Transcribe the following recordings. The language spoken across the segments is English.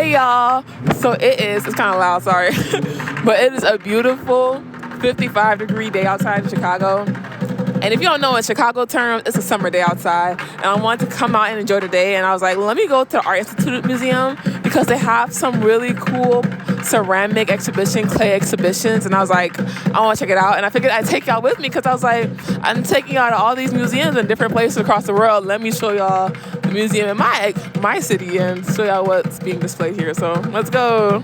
Hey y'all, so it's kind of loud, sorry, but it is a beautiful 55-degree day outside in Chicago. And if you don't know, in Chicago terms, it's a summer day outside. And I wanted to come out and enjoy the day. And I was like, let me go to the Art Institute Museum because they have some really cool ceramic exhibition, clay exhibitions. And I was like, I want to check it out. And I figured I'd take y'all with me because I was like, I'm taking y'all to all these museums in different places across the world. Let me show y'all the museum in my city and show y'all what's being displayed here. So let's go.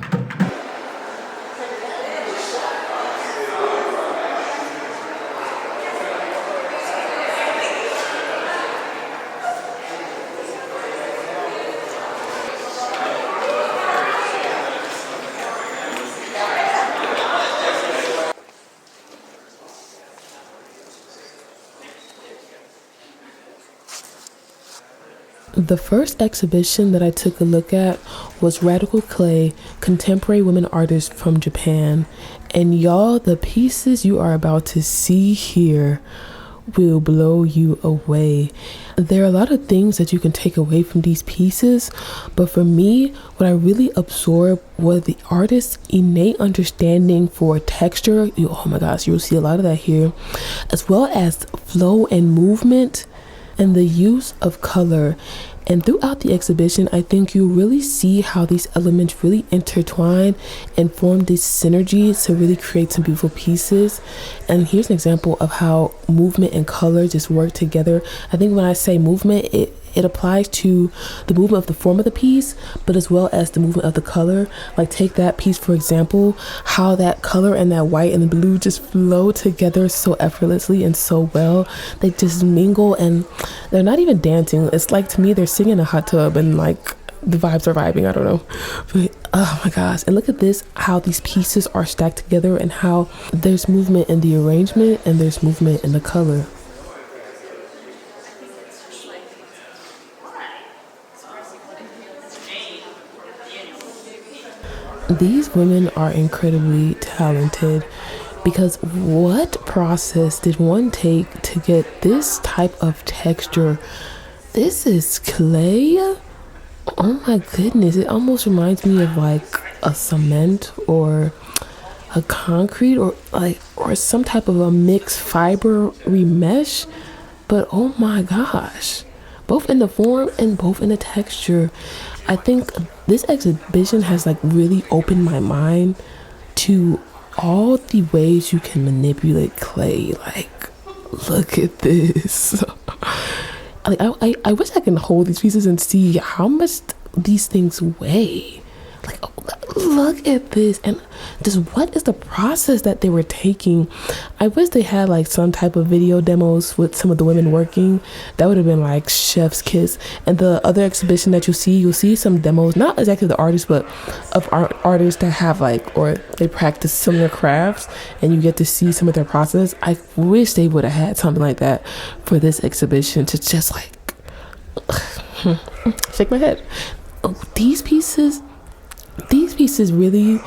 The first exhibition that I took a look at was Radical Clay, Contemporary Women Artists from Japan. And y'all, the pieces you are about to see here will blow you away. There are a lot of things that you can take away from these pieces, but for me, what I really absorbed was the artist's innate understanding for texture. Oh my gosh, you'll see a lot of that here, as well as flow and movement and the use of color. And throughout the exhibition, I think you really see how these elements really intertwine and form these synergies to really create some beautiful pieces. And here's an example of how movement and color just work together. I think when I say movement, it applies to the movement of the form of the piece, but as well as the movement of the color. Like take that piece, for example, how that color and that white and the blue just flow together so effortlessly and so well. They just mingle and they're not even dancing. It's like, to me, they're sitting in a hot tub and like the vibes are vibing. I don't know. But oh my gosh. And look at this, how these pieces are stacked together and how there's movement in the arrangement and there's movement in the color. These women are incredibly talented because what process did one take to get this type of texture? This is clay. Oh my goodness. It almost reminds me of like a cement or a concrete or some type of a mixed fiber remesh. But oh my gosh, both in the form and both in the texture. I think this exhibition has like really opened my mind to all the ways you can manipulate clay. Like, look at this. Like, I wish I can hold these pieces and see how much these things weigh. Like, oh, look at this. And just what is the process that they were taking? I wish they had like some type of video demos with some of the women working. That would have been like chef's kiss. And the other exhibition that you'll see some demos, not exactly the artists, but of artists that have like, or they practice similar crafts and you get to see some of their process. I wish they would have had something like that for this exhibition to just like shake my head. Oh, these pieces really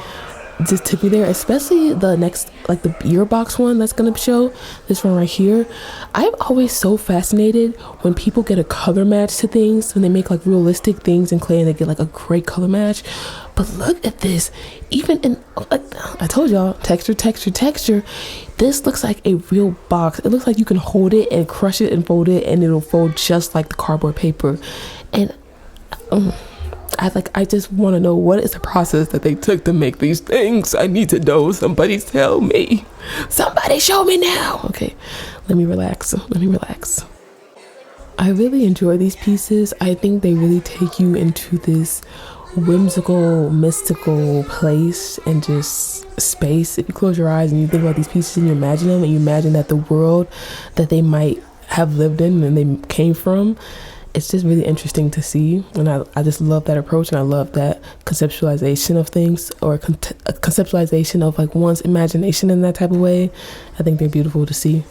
just took me there, especially the next, like the beer box one that's gonna show, this one right here. I'm always so fascinated when people get a color match to things, when they make like realistic things in clay and they get like a great color match. But look at this, even in, like I told y'all, texture. This looks like a real box. It looks like you can hold it and crush it and fold it and it'll fold just like the cardboard paper. And I just want to know, what is the process that they took to make these things? I need to know. Somebody tell me. Somebody show me now. Okay, let me relax. I really enjoy these pieces. I think they really take you into this whimsical, mystical place and just space. If you close your eyes and you think about these pieces and you imagine them and you imagine that the world that they might have lived in and they came from, it's just really interesting to see. And I just love that approach, and I love that conceptualization of things, or a conceptualization of like one's imagination in that type of way. I think they're beautiful to see.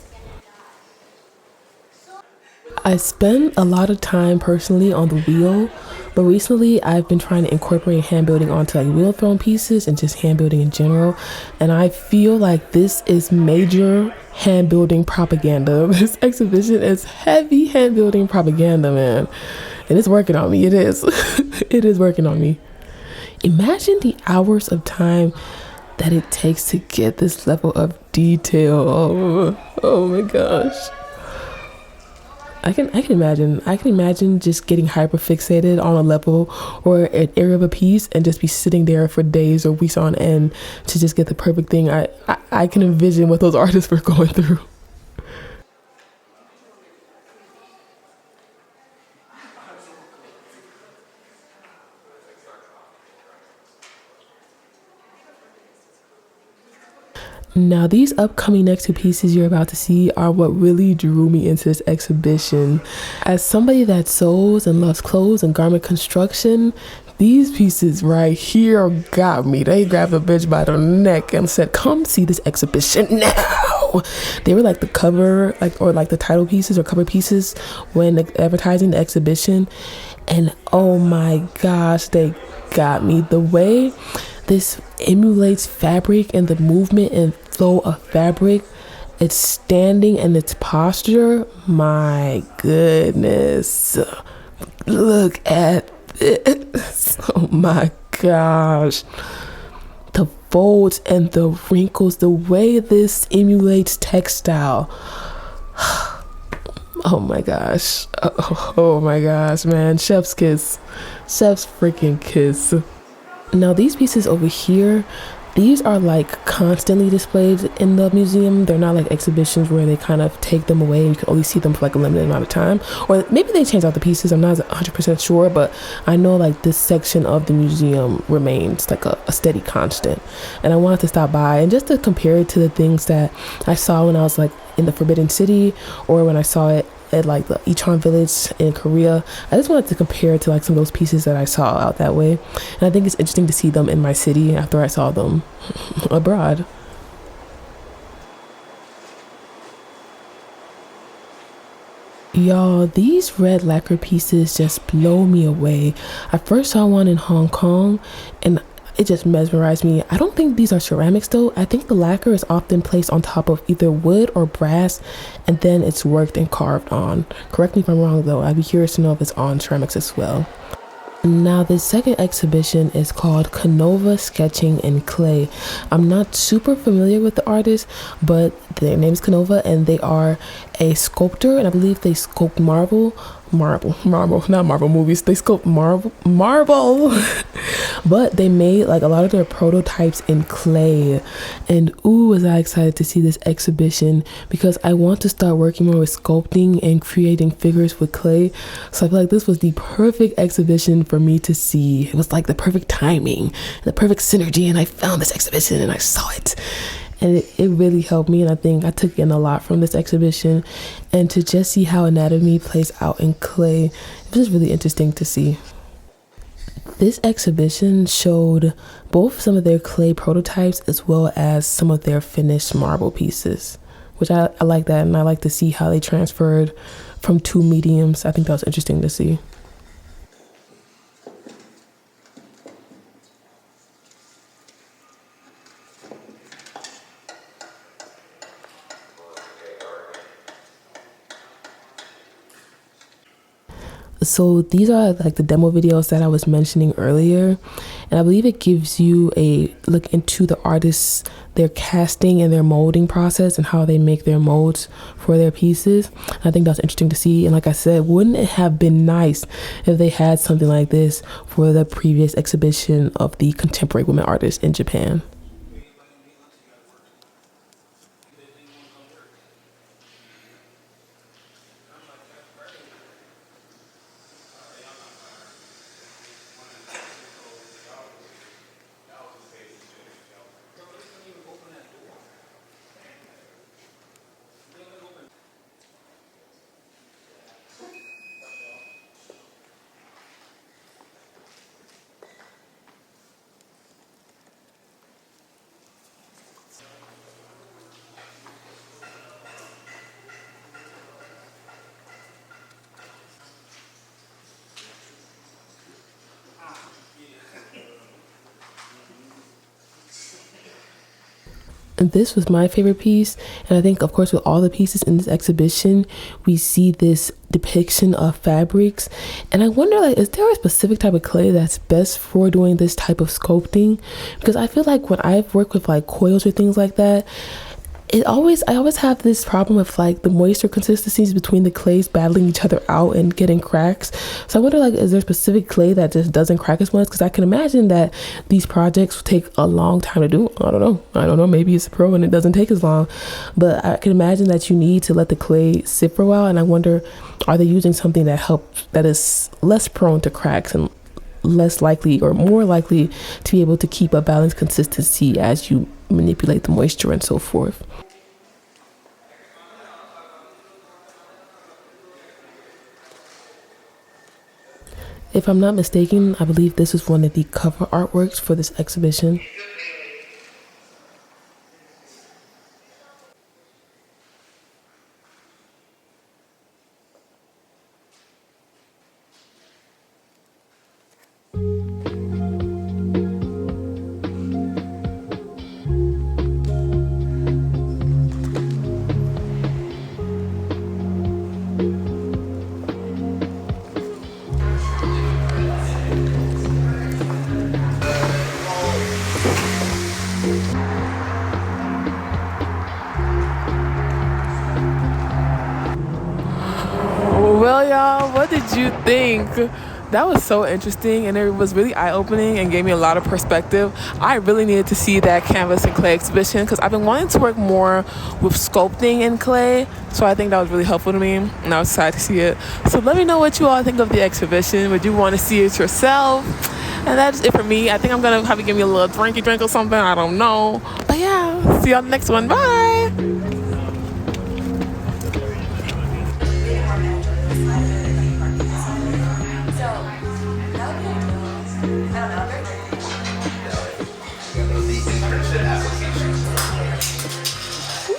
I spend a lot of time personally on the wheel, but recently I've been trying to incorporate hand building onto like wheel thrown pieces and just hand building in general. And I feel like this is major hand building propaganda. This exhibition is heavy hand building propaganda, man. And it's working on me. It is. It is working on me. Imagine the hours of time that it takes to get this level of detail. Oh my gosh. I can imagine just getting hyper fixated on a level or an area of a piece and just be sitting there for days or weeks on end to just get the perfect thing. I can envision what those artists were going through. Now, these upcoming next two pieces you're about to see are what really drew me into this exhibition. As somebody that sews and loves clothes and garment construction, these pieces right here got me. They grabbed the bitch by the neck and said, "Come see this exhibition now." They were like the cover, like the title pieces or cover pieces when advertising the exhibition. And oh my gosh, they got me. The way this emulates fabric and the movement and flow of fabric, its standing and its posture. My goodness. Look at this. Oh my gosh. The folds and the wrinkles, the way this emulates textile. Oh my gosh. Oh my gosh, man. Chef's kiss. Chef's freaking kiss. Now these pieces over here, these are like constantly displayed in the museum. They're not like exhibitions where they kind of take them away and you can only see them for like a limited amount of time. Or maybe they change out the pieces. I'm not 100% sure, but I know like this section of the museum remains like a steady constant. And I wanted to stop by and just to compare it to the things that I saw when I was like in the Forbidden City or when I saw it at like the Icheon village in Korea. I just wanted to compare it to like some of those pieces that I saw out that way. And I think it's interesting to see them in my city after I saw them abroad. Y'all, these red lacquer pieces just blow me away. I first saw one in Hong Kong and it just mesmerized me. I don't think these are ceramics though. I think the lacquer is often placed on top of either wood or brass and then it's worked and carved on. Correct me if I'm wrong though. I'd be curious to know if it's on ceramics as well. Now, the second exhibition is called Canova Sketching in Clay. I'm not super familiar with the artist, but their name is Canova and they are a sculptor and I believe they sculpt not Marvel movies. They sculpt marble. But they made like a lot of their prototypes in clay. And ooh, was I excited to see this exhibition because I want to start working more with sculpting and creating figures with clay. So I feel like this was the perfect exhibition for me to see. It was like the perfect timing, the perfect synergy, and I found this exhibition and I saw it. And it really helped me, and I think I took in a lot from this exhibition. And to just see how anatomy plays out in clay, it was just really interesting to see. This exhibition showed both some of their clay prototypes as well as some of their finished marble pieces, which I like that, and I like to see how they transferred from two mediums. I think that was interesting to see. So these are like the demo videos that I was mentioning earlier, and I believe it gives you a look into the artists, their casting and their molding process and how they make their molds for their pieces. I think that's interesting to see, and like I said, wouldn't it have been nice if they had something like this for the previous exhibition of the contemporary women artists in Japan? This was my favorite piece, and I think, of course, with all the pieces in this exhibition, we see this depiction of fabrics. And I wonder, like, is there a specific type of clay that's best for doing this type of sculpting? Because I feel like when I've worked with like coils or things like that, I always have this problem with like the moisture consistencies between the clays battling each other out and getting cracks. So I wonder, like, is there specific clay that just doesn't crack as much? Because I can imagine that these projects take a long time to do. I don't know, maybe it's a pro and it doesn't take as long, but I can imagine that you need to let the clay sit for a while. And I wonder, are they using something that is less prone to cracks and less likely or more likely to be able to keep a balanced consistency as you manipulate the moisture and so forth? If I'm not mistaken, I believe this is one of the cover artworks for this exhibition. Well, y'all, what did you think? That was so interesting, and it was really eye-opening and gave me a lot of perspective. I really needed to see that canvas and clay exhibition because I've been wanting to work more with sculpting in clay, so I think that was really helpful to me, and I was excited to see it. So let me know what you all think of the exhibition. Would you want to see it yourself? And that's it for me. I think I'm gonna have to give me a little drinky drink or something. I don't know, but yeah, see you on the next one. Bye.